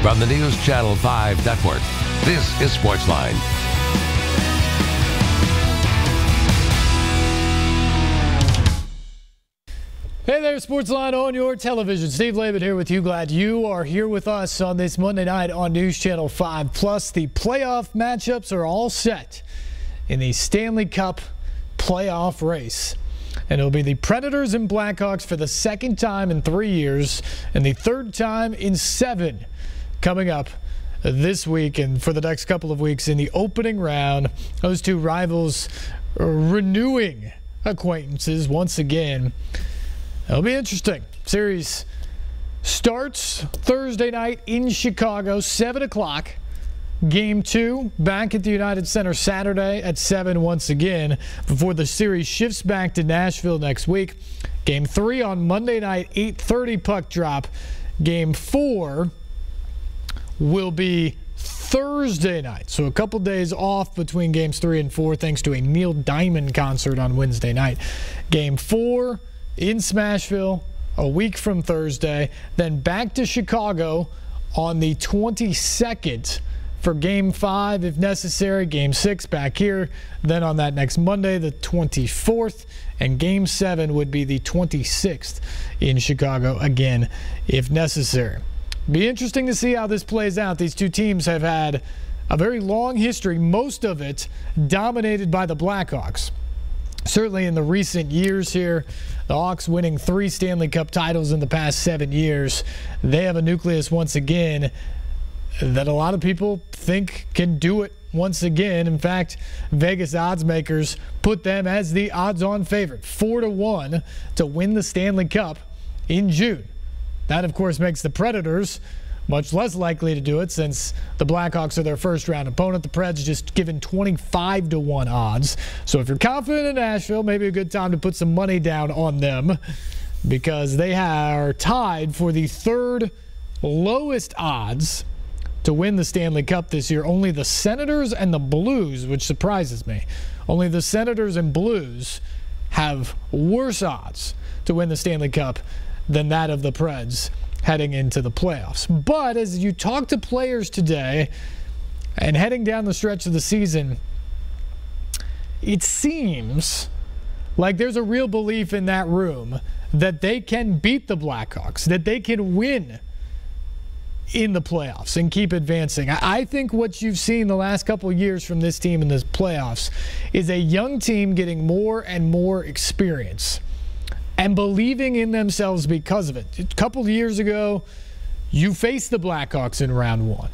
From the News Channel 5 Network, this is SportsLine. Hey there, SportsLine on your television. Steve Layman here with you. Glad you are here with us on this Monday night on News Channel 5. Plus, the playoff matchups are all set in the Stanley Cup playoff race. And it'll be the Predators and Blackhawks for the second time in 3 years and the third time in 7 coming up this week and for the next couple of weeks in the opening round. Those two rivals are renewing acquaintances once again. It'll be interesting. Series starts Thursday night in Chicago, 7 o'clock. Game 2 back at the United Center Saturday at 7 once again before the series shifts back to Nashville next week. Game 3 on Monday night, 8:30 puck drop. Game 4 will be Thursday night. So a couple days off between games 3 and 4 thanks to a Neil Diamond concert on Wednesday night. Game 4 in Smashville a week from Thursday, then back to Chicago on the 22nd for Game 5 if necessary. Game 6 back here, then on that next Monday, the 24th, and Game 7 would be the 26th in Chicago again if necessary. Be interesting to see how this plays out. These two teams have had a very long history, most of it dominated by the Blackhawks. Certainly in the recent years here, the Hawks winning 3 Stanley Cup titles in the past 7 years. They have a nucleus once again that a lot of people think can do it once again. In fact, Vegas odds makers put them as the odds-on favorite, 4-1 to win the Stanley Cup in June. That, of course, makes the Predators much less likely to do it since the Blackhawks are their first-round opponent. The Preds just given 25-1 odds. So if you're confident in Nashville, maybe a good time to put some money down on them because they are tied for the third lowest odds to win the Stanley Cup this year. Only the Senators and the Blues, which surprises me. Only the Senators and Blues have worse odds to win the Stanley Cup than that of the Preds heading into the playoffs. But as you talk to players today and heading down the stretch of the season, it seems like there's a real belief in that room that they can beat the Blackhawks, that they can win in the playoffs and keep advancing. I think what you've seen the last couple of years from this team in the playoffs is a young team getting more and more experience and believing in themselves because of it. A couple of years ago, you faced the Blackhawks in round 1.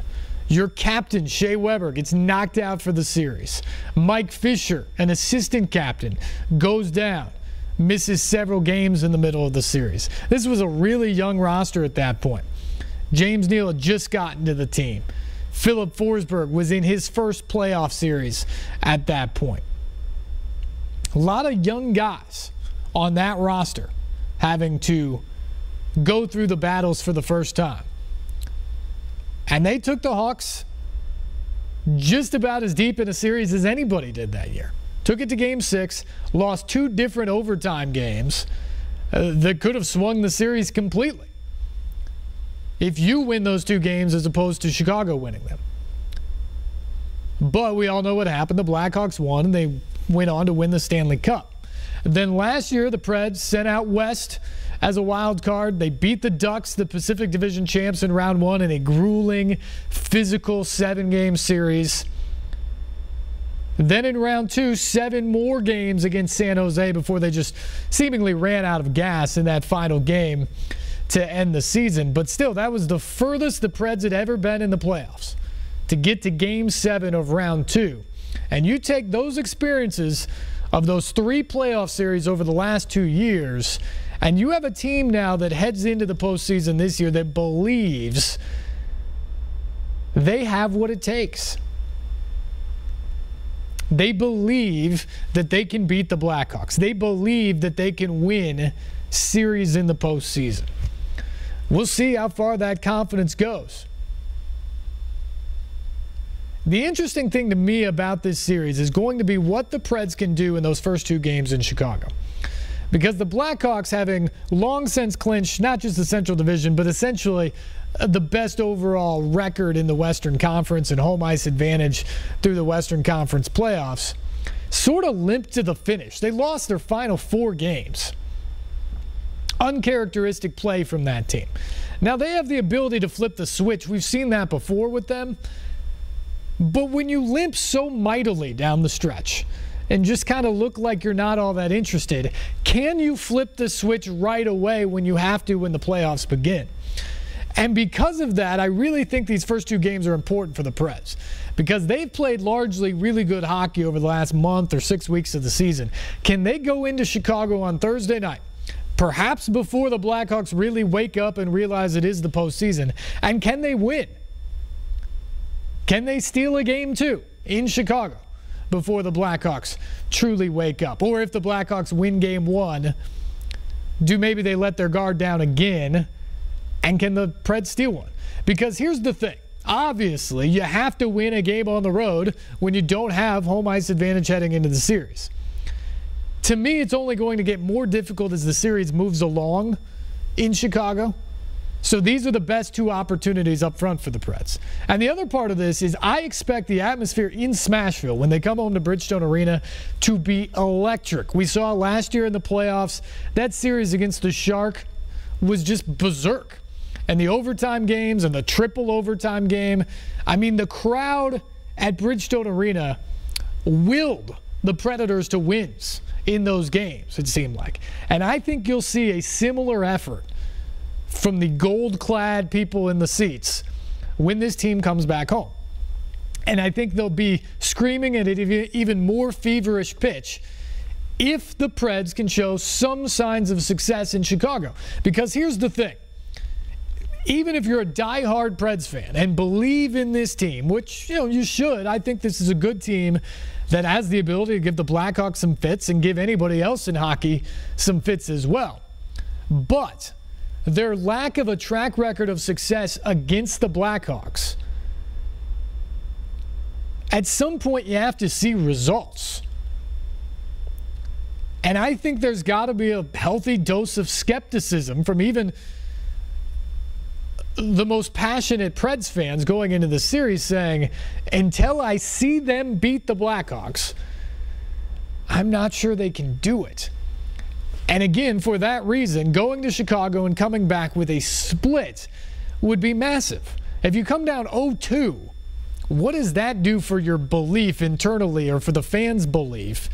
Your captain, Shea Weber, gets knocked out for the series. Mike Fisher, an assistant captain, goes down, misses several games in the middle of the series. This was a really young roster at that point. James Neal had just gotten to the team. Philip Forsberg was in his first playoff series at that point. A lot of young guys on that roster having to go through the battles for the first time. And they took the Hawks just about as deep in a series as anybody did that year. Took it to Game 6, lost 2 different overtime games that could have swung the series completely if you win those 2 games as opposed to Chicago winning them. But we all know what happened. The Blackhawks won, and they went on to win the Stanley Cup. Then last year, the Preds sent out West as a wild card. They beat the Ducks, the Pacific Division champs, in round 1 in a grueling, physical 7-game series. Then in round 2, 7 more games against San Jose before they just seemingly ran out of gas in that final game to end the season. But still, that was the furthest the Preds had ever been in the playoffs, to get to Game 7 of round 2. And you take those experiences of those 3 playoff series over the last 2 years, and you have a team now that heads into the postseason this year that believes they have what it takes. They believe that they can beat the Blackhawks. They believe that they can win series in the postseason. We'll see how far that confidence goes. The interesting thing to me about this series is going to be what the Preds can do in those first 2 games in Chicago. Because the Blackhawks, having long since clinched not just the Central Division, but essentially the best overall record in the Western Conference and home ice advantage through the Western Conference playoffs, sort of limped to the finish. They lost their final 4 games. Uncharacteristic play from that team. Now, they have the ability to flip the switch. We've seen that before with them. But when you limp so mightily down the stretch and just kind of look like you're not all that interested, can you flip the switch right away when you have to when the playoffs begin? And because of that, I really think these first 2 games are important for the Preds because they've played largely really good hockey over the last month or 6 weeks of the season. Can they go into Chicago on Thursday night, perhaps before the Blackhawks really wake up and realize it is the postseason, and can they win? Can they steal a game 2 in Chicago before the Blackhawks truly wake up? Or if the Blackhawks win game 1, do maybe they let their guard down again? And can the Preds steal one? Because here's the thing. Obviously, you have to win a game on the road when you don't have home ice advantage heading into the series. To me, it's only going to get more difficult as the series moves along in Chicago. So these are the best 2 opportunities up front for the Preds. And the other part of this is I expect the atmosphere in Smashville when they come home to Bridgestone Arena to be electric. We saw last year in the playoffs, that series against the Shark was just berserk. And the overtime games and the triple overtime game, I mean, the crowd at Bridgestone Arena willed the Predators to wins in those games, it seemed like. And I think you'll see a similar effort from the gold-clad people in the seats when this team comes back home. And I think they'll be screaming at an even more feverish pitch if the Preds can show some signs of success in Chicago. Because here's the thing. Even if you're a diehard Preds fan and believe in this team, which you should, I think this is a good team that has the ability to give the Blackhawks some fits and give anybody else in hockey some fits as well. But their lack of a track record of success against the Blackhawks, at some point you have to see results. And I think there's got to be a healthy dose of skepticism from even the most passionate Preds fans going into the series saying, until I see them beat the Blackhawks, I'm not sure they can do it. And again, for that reason, going to Chicago and coming back with a split would be massive. If you come down 0-2, what does that do for your belief internally or for the fans' belief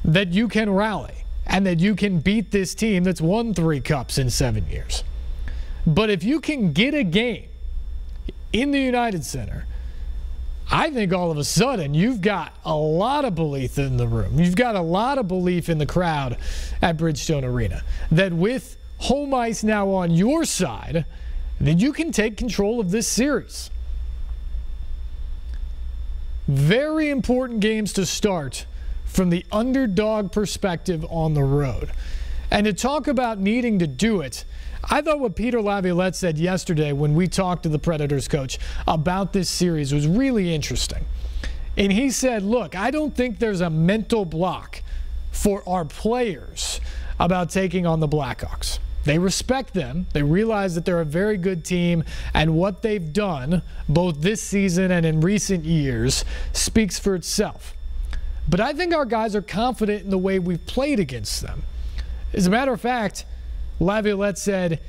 that you can rally and that you can beat this team that's won 3 cups in 7 years? But if you can get a game in the United Center, I think all of a sudden you've got a lot of belief in the room. You've got a lot of belief in the crowd at Bridgestone Arena that with home ice now on your side, that you can take control of this series. Very important games to start from the underdog perspective on the road. And to talk about needing to do it, I thought what Peter Laviolette said yesterday when we talked to the Predators coach about this series was really interesting. And he said, look, I don't think there's a mental block for our players about taking on the Blackhawks. They respect them. They realize that they're a very good team, and what they've done both this season and in recent years speaks for itself. But I think our guys are confident in the way we've played against them. As a matter of fact, Laviolette said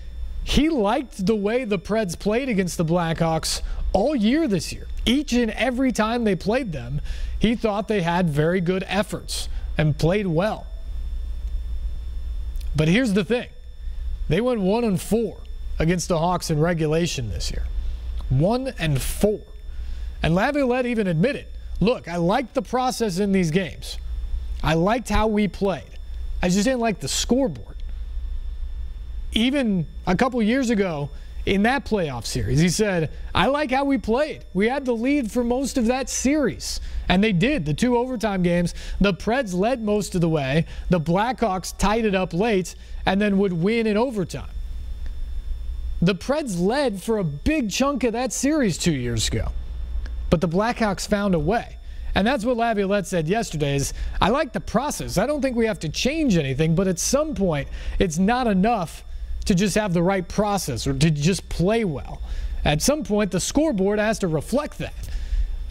he liked the way the Preds played against the Blackhawks all year this year. Each and every time they played them, he thought they had very good efforts and played well. But here's the thing. They went 1-4 against the Hawks in regulation this year. 1-4. And Laviolette even admitted, look, I liked the process in these games. I liked how we played. I just didn't like the scoreboard. Even a couple years ago in that playoff series, he said, I like how we played. We had the lead for most of that series. And they did. The 2 overtime games, the Preds led most of the way. The Blackhawks tied it up late and then would win in overtime. The Preds led for a big chunk of that series 2 years ago. But the Blackhawks found a way. And that's what Laviolette said yesterday is, I like the process. I don't think we have to change anything, but at some point, it's not enough to just have the right process or to just play well. At some point, the scoreboard has to reflect that.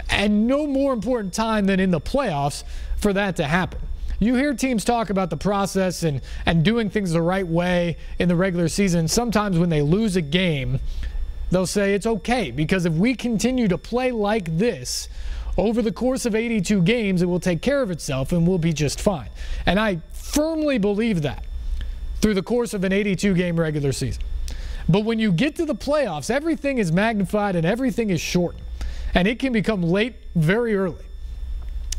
And no more important time than in the playoffs for that to happen. You hear teams talk about the process and doing things the right way in the regular season. Sometimes when they lose a game, they'll say it's okay because if we continue to play like this over the course of 82 games, it will take care of itself and we'll be just fine. And I firmly believe that through the course of an 82-game regular season. But when you get to the playoffs, everything is magnified and everything is shortened. And it can become late very early.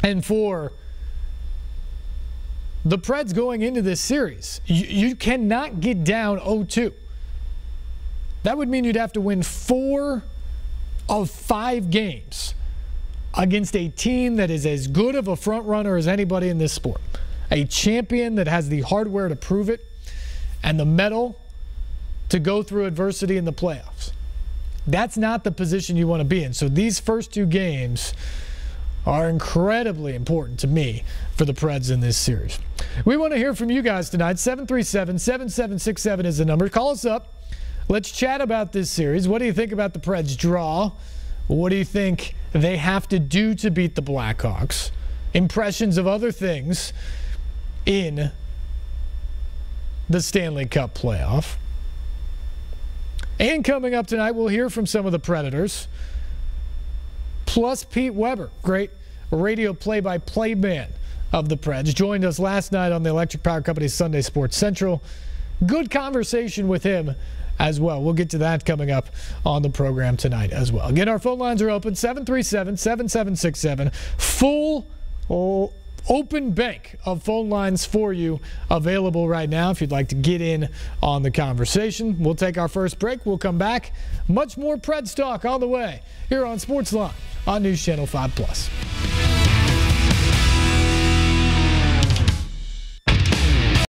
And for the Preds going into this series, you cannot get down 0-2. That would mean you'd have to win 4 of 5 games against a team that is as good of a front runner as anybody in this sport. A champion that has the hardware to prove it and the mettle to go through adversity in the playoffs. That's not the position you want to be in. So these first 2 games are incredibly important to me for the Preds in this series. We want to hear from you guys tonight. 737-7767 is the number. Call us up. Let's chat about this series. What do you think about the Preds' draw? What do you think they have to do to beat the Blackhawks? Impressions of other things in the Stanley Cup playoff. And coming up tonight, we'll hear from some of the Predators. Plus Pete Weber, great radio play-by-play man of the Preds, joined us last night on the Electric Power Company's Sunday Sports Central. Good conversation with him as well. We'll get to that coming up on the program tonight as well. Again, our phone lines are open, 737-7767. Full open bank of phone lines for you available right now if you'd like to get in on the conversation. We'll take our first break. We'll come back. Much more Preds talk on the way here on SportsLine on News Channel 5+.